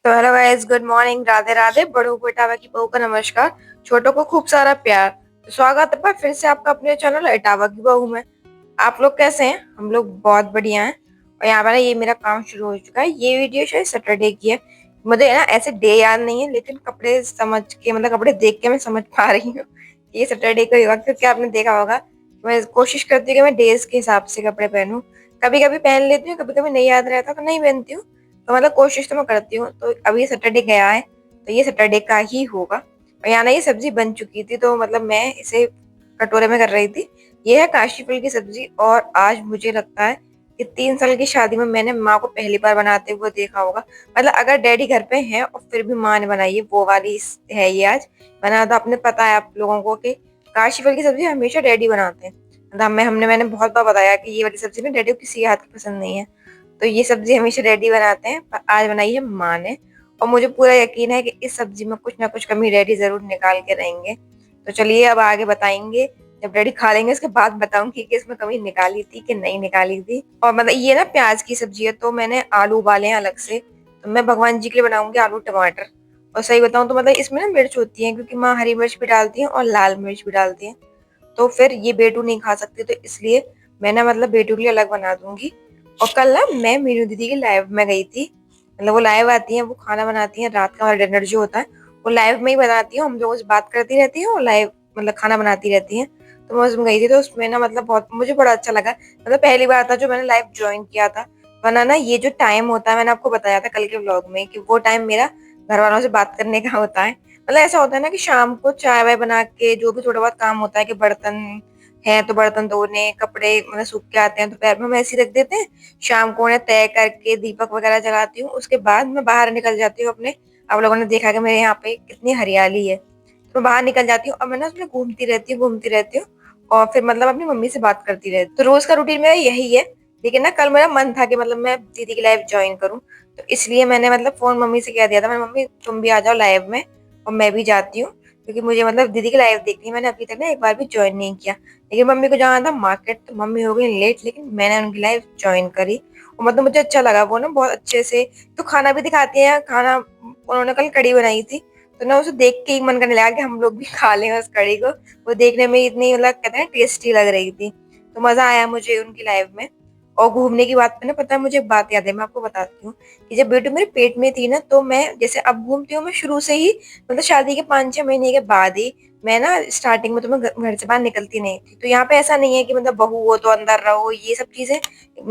तो hello guys, good morning, Radhe Radhe. बड़ों को इटावा की बहू का नमस्कार, छोटों को खूब सारा प्यार। तो स्वागत है पर फिर से आपका अपने चैनल इटावा की बहू में। आप लोग कैसे हैं? हम लोग बहुत बढ़िया हैं। और यहाँ पर ना ये मेरा काम शुरू हो चुका है। ये वीडियो शायद सैटरडे की है। मुझे ना ऐसे डे याद नहीं है, लेकिन कपड़े समझ के मतलब कपड़े देख के मैं समझ पा रही हूँ ये सैटरडे का ही होगा, क्योंकि आपने देखा होगा मैं कोशिश करती हूँ कि मैं डेज के हिसाब से कपड़े पहनूं। कभी कभी पहन लेती हूँ, कभी कभी नहीं याद रहता तो नहीं पहनती हूँ। तो मतलब कोशिश तो मैं करती हूँ। तो अभी सैटरडे गया है, तो ये सैटरडे का ही होगा। और यहाँ ना ये सब्जी बन चुकी थी, तो मतलब मैं इसे कटोरे में कर रही थी। ये है काशी फल की सब्जी। और आज मुझे लगता है कि 3 साल की शादी में मैंने माँ को पहली बार बनाते हुए देखा होगा। मतलब अगर डैडी घर पे हैं और फिर भी माँ ने बनाई है, वो वाली है ये आज। बना तो आपने पता है आप लोगों को कि काशी फल की सब्जी हमेशा डैडी बनाते हैं। मतलब मैंने बहुत बार बताया कि ये वाली सब्जी ना डैडी को किसी हाथ की पसंद नहीं है। तो ये सब्जी हमेशा डैडी बनाते हैं, पर आज बनाई है माँ ने। और मुझे पूरा यकीन है कि इस सब्जी में कुछ ना कुछ कमी डैडी जरूर निकाल के रहेंगे। तो चलिए अब आगे बताएंगे। जब डैडी खा लेंगे उसके बाद बताऊंगी कि इसमें कमी निकाली थी कि नहीं निकाली थी। और मतलब ये ना प्याज की सब्जी है, तो मैंने आलू उबाले हैं अलग से। तो मैं भगवान जी के लिए बनाऊंगी आलू टमाटर। और सही बताऊं तो मतलब इसमें ना मिर्च होती है, क्योंकि माँ हरी मिर्च भी डालती है और लाल मिर्च भी डालती है। तो फिर ये बेटू नहीं खा सकते, तो इसलिए मैं ना मतलब बेटू के लिए अलग बना दूंगी। और कल ना मैं मीनू दीदी की लाइव में गई थी। मतलब वो लाइव आती है, वो खाना बनाती है, रात का हमारा डिनर जो होता है वो लाइव में ही बनाती है। हम लोगों से बात करती रहती है और लाइव मतलब खाना बनाती रहती है। तो मैं उसमें गई थी, तो उसमें ना मतलब बहुत मुझे बड़ा अच्छा लगा। मतलब पहली बार था जो मैंने लाइव ज्वाइन किया था। वरना ना ये जो टाइम होता है, मैंने आपको बताया था कल के व्लॉग में कि वो टाइम मेरा घर वालों से बात करने का होता है। मतलब ऐसा होता है ना कि शाम को चाय वाय बना के जो भी थोड़ा बहुत काम होता है, कि बर्तन है तो बर्तन धोने, कपड़े मतलब सूख के आते हैं तो पैर में हम ऐसे ही रख देते हैं। शाम को उन्हें तय करके दीपक वगैरह जलाती हूँ, उसके बाद मैं बाहर निकल जाती हूँ अपने। आप लोगों ने देखा कि मेरे यहाँ पे कितनी हरियाली है। तो मैं बाहर निकल जाती हूँ और मैं ना उसमें घूमती रहती हूँ। और फिर मतलब अपनी मम्मी से बात करती रहती हूँ। तो रोज का रूटीन मेरा यही है। लेकिन ना कल मेरा मन था कि मतलब मैं दीदी की लाइव ज्वाइन करूँ। तो इसलिए मैंने मतलब फोन मम्मी से कह दिया था, मैंने मम्मी तुम भी आ जाओ लाइव में और मैं भी जाती हूँ, क्योंकि मुझे मतलब दीदी की लाइव देखनी है। मैंने अभी तक ना एक बार भी ज्वाइन नहीं किया। लेकिन मम्मी को जाना था मार्केट, तो मम्मी हो गई लेट, लेकिन मैंने उनकी लाइव ज्वाइन करी। और मतलब मुझे अच्छा लगा। वो ना बहुत अच्छे से तो खाना भी दिखाती है। खाना उन्होंने कल कढ़ी बनाई थी, तो ना उसे देख के ही मन करने लगा कि हम लोग भी खा लें उस कढ़ी को। वो देखने में इतनी मतलब कहते हैं टेस्टी लग रही थी। तो मजा आया मुझे उनकी लाइव में। और घूमने की बात पे ना पता है मुझे एक बात याद है, मैं आपको बताती हूँ। कि जब बेटू मेरे पेट में थी ना, तो मैं जैसे अब घूमती हूँ, मैं शुरू से ही मतलब शादी के 5-6 महीने के बाद ही मैं ना स्टार्टिंग में तो मैं घर से बाहर निकलती नहीं थी। तो यहाँ पे ऐसा नहीं है कि मतलब बहू हो तो अंदर रहो, ये सब चीजें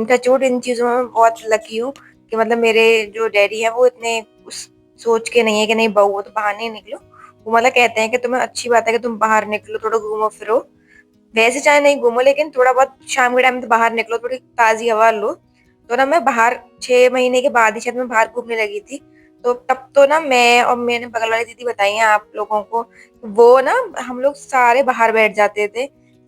टचवुड इन चीजों में मैं बहुत लकी हूँ। कि मतलब मेरे जो डैडी है वो इतने उस सोच के नहीं है कि नहीं बहू हो तो बाहर नहीं निकलो। वो मतलब कहते हैं कि तुम्हें अच्छी बात है कि तुम बाहर निकलो, थोड़ा घूमो फिरो। वैसे चाहे नहीं घूमो, लेकिन थोड़ा बहुत शाम के टाइम में तो बाहर निकलो, थोड़ी ताजी हवा लो। तो ना मैं बाहर 6 महीने के बाद ही शायद मैं बाहर घूमने लगी थी। तो तब तो ना मैं और मैंने बगल वाली दीदी बताई है आप लोगों को, वो ना हम लोग सारे बाहर बैठ जाते थे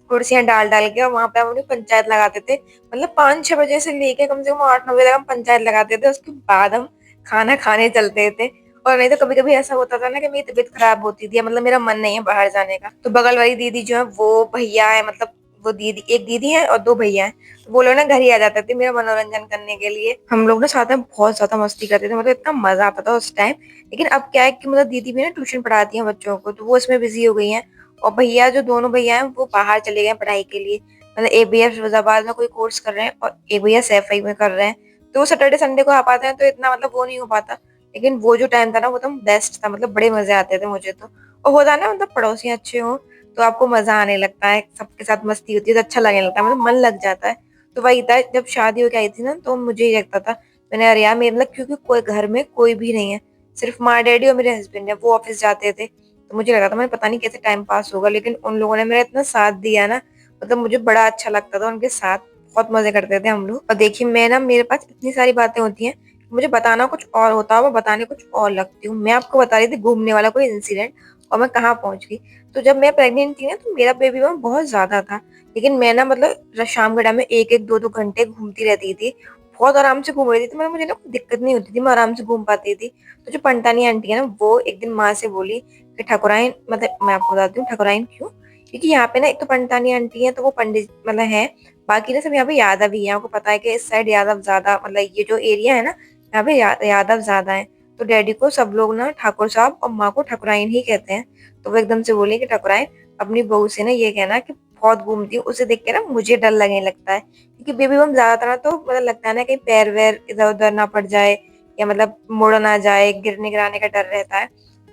कुर्सियां डाल डाल के, और वहां पे हम अपनी पंचायत लगाते थे। मतलब 5-6 बजे से लेके कम से कम 8-9 बजे तक हम पंचायत लगाते थे। उसके बाद हम खाना खाने चलते थे। और नहीं तो कभी कभी ऐसा होता था ना कि मेरी तबीयत खराब होती थी, मतलब मेरा मन नहीं है बाहर जाने का, तो बगल वाली दीदी जो है वो भैया है, मतलब वो दीदी, एक दीदी है और 2 भैया हैं। तो वो लोग ना घर ही आ जाते थे मेरा मनोरंजन करने के लिए। हम लोग ना साथ में बहुत ज्यादा मस्ती करते थे, मतलब इतना मजा आता था उस टाइम। लेकिन अब क्या है कि मतलब दीदी भी ना ट्यूशन पढ़ाती है बच्चों को, तो वो इसमें बिजी हो गई है। और भैया जो दोनों भैया हैं वो बाहर चले गए हैं पढ़ाई के लिए। मतलब एक भैया फिरोजाबाद में कोई कोर्स कर रहे हैं और एक भैया सैफई में कर रहे हैं। तो वो सैटरडे संडे को आ पाते हैं, तो इतना मतलब वो नहीं हो पाता। लेकिन वो जो टाइम था ना वो तो बेस्ट था, मतलब बड़े मजे आते थे मुझे तो। और होता ना मतलब पड़ोसी अच्छे हो तो आपको मजा आने लगता है, सबके साथ मस्ती होती है तो अच्छा लगने लगता है, मतलब मन लग जाता है। तो वही था, जब शादी होके आई थी ना तो मुझे ही लगता था, मैंने अरे यार मेरे मतलब क्योंकि कोई घर में कोई भी नहीं है, सिर्फ माँ डैडी और मेरे हस्बैंड है, वो ऑफिस जाते थे। तो मुझे लगा था मैंने पता नहीं कैसे टाइम पास होगा, लेकिन उन लोगों ने मेरा इतना साथ दिया ना, मतलब मुझे बड़ा अच्छा लगता था उनके साथ। बहुत मजे करते थे हम लोग। और देखिए मैं ना, मेरे पास इतनी सारी बातें होती हैं, मुझे बताना कुछ और होता है, मैं बताने कुछ और लगती हूँ। मैं आपको बता रही थी घूमने वाला कोई इंसिडेंट, और मैं कहाँ पहुंच गई। तो जब मैं प्रेग्नेंट थी ना, तो मेरा बेबी बम्प बहुत ज्यादा था। लेकिन मैं ना मतलब शाम के टाइम में 1-1 2-2 घंटे घूमती रहती थी। बहुत आराम से घूम रही थी, मतलब मुझे ना कोई दिक्कत नहीं होती थी, मैं आराम से घूम पाती थी। तो जो पंटानी आंटी है ना, वो एक दिन माँ से बोली कि ठकुराइन, मतलब मैं आपको बताती हूँ ठकुराइन क्यों। क्योंकि यहाँ पे ना एक तो पंटानी आंटी है तो वो पंडित मतलब है। बाकी ना सब यहाँ पे यादव ही है। आपको पता है कि इस साइड यादव ज्यादा, मतलब ये जो एरिया है ना, यहाँ पे यादव ज्यादा है। तो डैडी को सब लोग ना ठाकुर साहब और माँ को ठकुराइन ही कहते हैं। तो वो एकदम से बोले कि ठकुराइन अपनी बहू से ना ये कहना कि बहुत घूमती है, उसे देख के ना मुझे डर लगने लगता है, क्योंकि बेबी बम ज्यादातर ना तो मतलब लगता है ना कहीं पैर वैर इधर उधर ना पड़ जाए या मतलब मुड़ ना जाए, गिरने गिराने का डर रहता है।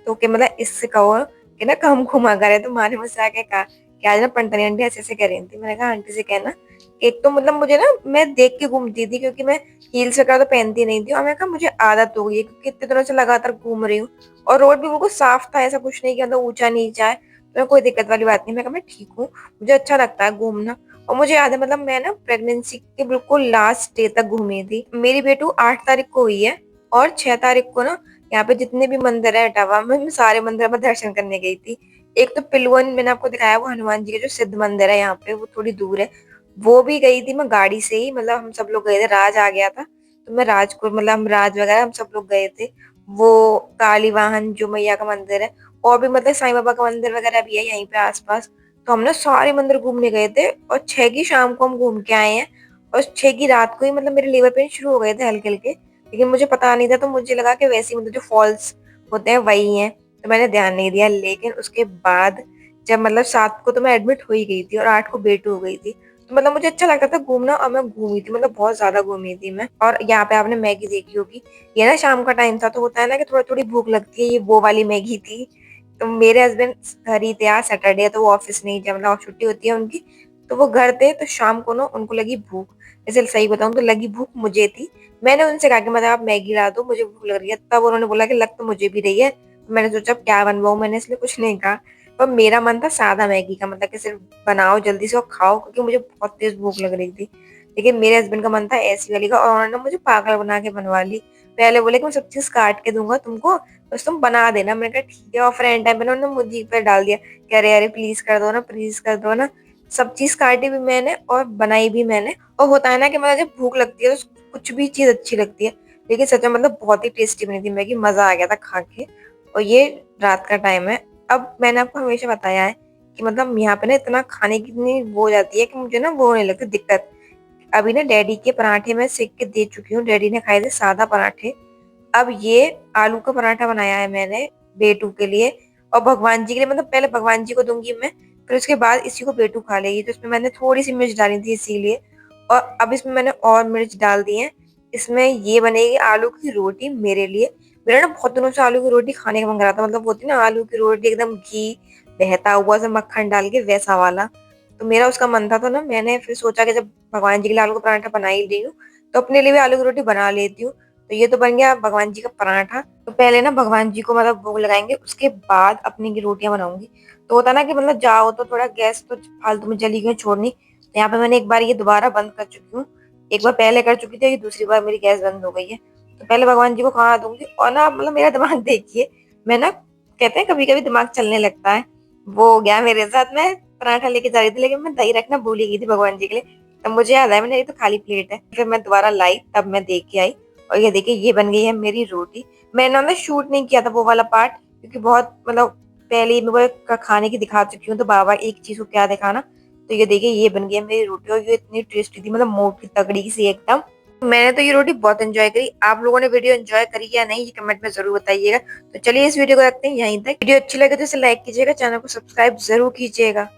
तो कि मतलब इससे कहो कि ना कम घुमा करे। तो माँ ने मुझसे आके कहा कि आज ना पंटनी आंटी ऐसे ऐसे कह रही थी। मैंने कहा आंटी से कहना, एक तो मतलब मुझे ना मैं देख के घूमती थी क्योंकि मैं हील्स वगैरह तो पहनती नहीं थी, और मैं कहा मुझे आदत हो गई है क्योंकि इतने दिनों से लगातार घूम रही हूँ, और रोड भी बिल्कुल साफ था, ऐसा कुछ नहीं कि मतलब ऊंचा नीचा है, तो कोई दिक्कत वाली बात नहीं। मैं कहा मैं ठीक हूँ, मुझे अच्छा लगता है घूमना। और मुझे याद है मतलब मैं ना प्रेगनेंसी के बिल्कुल लास्ट डे तक घूमी थी। मेरी बेटू 8 तारीख को हुई है, और 6 तारीख को ना यहाँ पे जितने भी मंदिर है इटावा में, मैं सारे मंदिर में दर्शन करने गई थी। एक तो पिलवन मैंने आपको दिखाया, वो हनुमान जी के जो सिद्ध मंदिर है यहाँ पे, वो थोड़ी दूर है, वो भी गई थी मैं गाड़ी से ही। मतलब हम सब लोग गए थे, राज आ गया था तो मैं राज को मतलब हम राज वगैरह हम सब लोग गए थे। वो काली वाहन जो मैया का मंदिर है, और भी मतलब साईं बाबा का मंदिर वगैरह भी है यहीं पे आसपास। तो हम ना सारे मंदिर घूमने गए थे, और 6 की शाम को हम घूम के आए हैं। और 6 की रात को ही मतलब मेरे लीवर पेन शुरू हो गए थे हल्के हल्के, लेकिन मुझे पता नहीं था, तो मुझे लगा कि वैसे ही मतलब जो फॉल्स होते हैं वही हैं, तो मैंने ध्यान नहीं दिया। लेकिन उसके बाद जब मतलब 7 को तो मैं एडमिट हो ही गई थी, और 8 को बेटू हो गई थी। तो मतलब मुझे अच्छा लगता था घूमना, और मैं घूमी थी, मतलब बहुत ज्यादा घूमी थी मैं। और यहाँ पे आपने मैगी देखी होगी, ये ना शाम का टाइम था, तो होता है ना कि थोड़ी थोड़ी भूख लगती है, ये वो वाली मैगी थी। तो मेरे हस्बैंड घर ही थे, आज सैटरडे है तो वो ऑफिस नहीं जब मतलब छुट्टी होती है उनकी, तो वो घर थे। तो शाम को ना उनको लगी भूख, वैसे सही बताऊं तो लगी भूख मुझे थी। मैंने उनसे कहा कि मतलब आप मैगी ला दो, मुझे भूख लग रही है। तब उन्होंने बोला कि लग तो मुझे भी रही है। तो मैंने सोचा अब क्या बनवाऊं, मैंने इसलिए कुछ नहीं कहा। पर मेरा मन था सादा मैगी का, मतलब कि सिर्फ बनाओ जल्दी से और खाओ, क्योंकि मुझे बहुत तेज भूख लग रही थी। लेकिन मेरे हस्बैंड का मन था ऐसी वाली का, और उन्होंने मुझे पागल बना के बनवा ली। पहले बोले कि मैं सब चीज काट के दूंगा तुमको, बस तुम बना देना। मैंने कहा ठीक है। और फ्रेंड टाइम पे ना उन्होंने मुझे पे डाल दिया कि अरे अरे प्लीज कर दो ना, प्लीज कर दो ना। सब चीज काटी भी मैंने और बनाई भी मैंने। और होता है ना कि मतलब जब भूख लगती है तो कुछ भी चीज अच्छी लगती है। लेकिन सच में मतलब बहुत ही टेस्टी बनी थी मैगी, मजा आ गया था खा के। और ये रात का टाइम है। अब मैंने आपको हमेशा बताया है कि मतलब यहाँ पे ना इतना खाने की इतनी वो हो जाती है कि मुझे ना वो होने लगती दिक्कत। अभी ना डैडी के पराठे मैं सेक के दे चुकी हूँ, डैडी ने खाए थे सादा पराठे। अब ये आलू का पराठा बनाया है मैंने बेटू के लिए, और भगवान जी के लिए, मतलब पहले भगवान जी को दूंगी मैं, फिर उसके बाद इसी को बेटू खा लेगी। तो इसमें मैंने थोड़ी सी मिर्च डाली थी इसीलिए, और अब इसमें मैंने और मिर्च डाल दी है। इसमें ये बनेगी आलू की रोटी मेरे लिए। मेरा ना बहुत दिनों से आलू की रोटी खाने का मन कर रहा था, मतलब होती ना आलू की रोटी एकदम घी बहता हुआ से मक्खन डाल के वैसा वाला। तो मेरा उसका मन था, तो ना मैंने फिर सोचा कि जब भगवान जी के लिए आलू का पराठा बना ही रही हूँ, तो अपने लिए भी आलू की रोटी बना लेती हूँ। तो ये तो बन गया भगवान जी का पराठा। तो पहले ना भगवान जी को मतलब भोग लगाएंगे, उसके बाद अपनी की रोटियां बनाऊंगी। तो होता ना कि मतलब जाओ तो थोड़ा गैस तो फालतू में जली गई छोड़नी, तो यहाँ पे मैंने एक बार ये दोबारा बंद कर चुकी हूँ। एक बार पहले कर चुकी थी, ये दूसरी बार मेरी गैस बंद हो गई है। तो पहले भगवान जी को खाना दूंगी, और ना मतलब मेरा दिमाग देखिए, मैं ना कहते हैं कभी कभी दिमाग चलने लगता है, वो हो गया मेरे साथ। मैं पराठा लेके जा रही थी, लेकिन मैं दही रखना भूल ही गई थी भगवान जी के लिए। तब मुझे याद आया, मैंने ये तो खाली प्लेट है, फिर मैं दोबारा लाई, तब मैं देख के आई। और ये देखिए ये बन गई है मेरी रोटी। मैंने ना शूट नहीं किया था वो वाला पार्ट, क्योंकि बहुत मतलब पहले ही मैं वो खाने की दिखा चुकी हूँ, तो बार बार एक चीज को क्या दिखाना। तो ये देखिए ये बन गई है मेरी रोटी, और ये इतनी टेस्टी थी, मतलब मोटी तगड़ी सी एकदम। मैंने तो ये रोटी बहुत एंजॉय करी। आप लोगों ने वीडियो एंजॉय करी या नहीं, ये कमेंट में जरूर बताइएगा। तो चलिए इस वीडियो को रखते हैं यहीं तक। वीडियो अच्छी लगे तो इसे लाइक कीजिएगा, चैनल को सब्सक्राइब जरूर कीजिएगा।